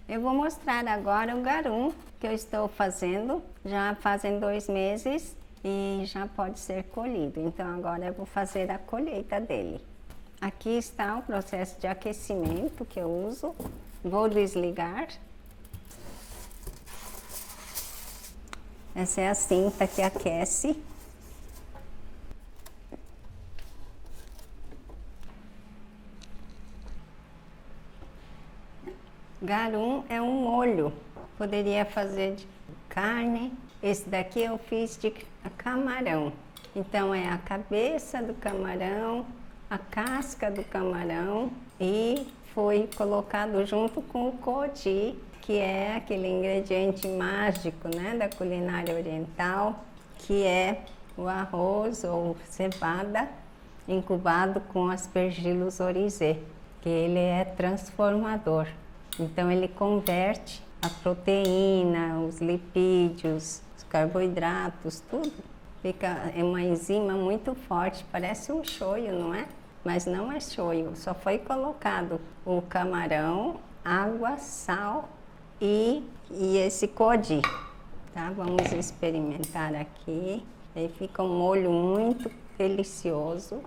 Eu vou mostrar agora o garum que eu estou fazendo, já fazem 2 meses e já pode ser colhido. Então agora eu vou fazer a colheita dele. Aqui está o processo de aquecimento que eu uso. Vou desligar. Essa é a cinta que aquece. Garum é um molho, poderia fazer de carne, esse daqui eu fiz de camarão. Então é a cabeça do camarão, a casca do camarão e foi colocado junto com o codi, que é aquele ingrediente mágico, né, da culinária oriental, que é o arroz ou cevada incubado com aspergillus oryzae, que ele é transformador. Então ele converte a proteína, os lipídios, os carboidratos, tudo. É uma enzima muito forte, parece um shoyu, não é? Mas não é shoyu, só foi colocado o camarão, água, sal e esse codi. Tá? Vamos experimentar aqui. Aí fica um molho muito delicioso.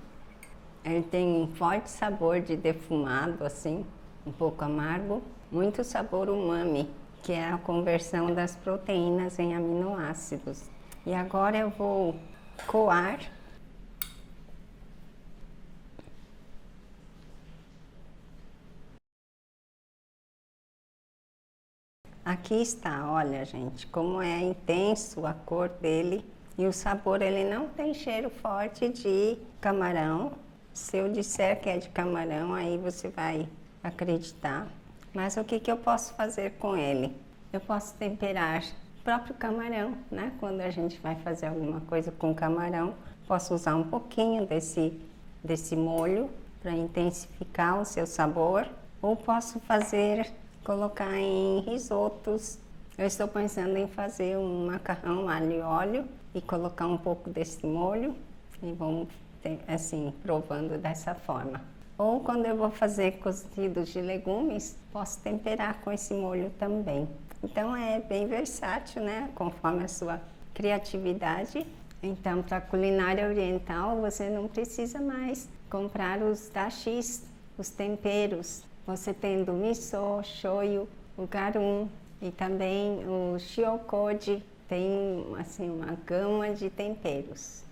Ele tem um forte sabor de defumado, assim, um pouco amargo. Muito sabor umami, que é a conversão das proteínas em aminoácidos. E agora eu vou coar. Aqui está, olha gente, como é intenso a cor dele e o sabor, ele não tem cheiro forte de camarão. Se eu disser que é de camarão, aí você vai acreditar. Mas o que eu posso fazer com ele? Eu posso temperar o próprio camarão, né? Quando a gente vai fazer alguma coisa com camarão, posso usar um pouquinho desse molho para intensificar o seu sabor. Ou posso colocar em risotos. Eu estou pensando em fazer um macarrão alho e óleo e colocar um pouco desse molho e vamos assim, provando dessa forma. Ou quando eu vou fazer cozidos de legumes, posso temperar com esse molho também. Então é bem versátil, né? Conforme a sua criatividade. Então, para a culinária oriental, você não precisa mais comprar os dashis, os temperos. Você tendo o miso, shoyu, o garum e também o shiokodi, tem assim uma gama de temperos.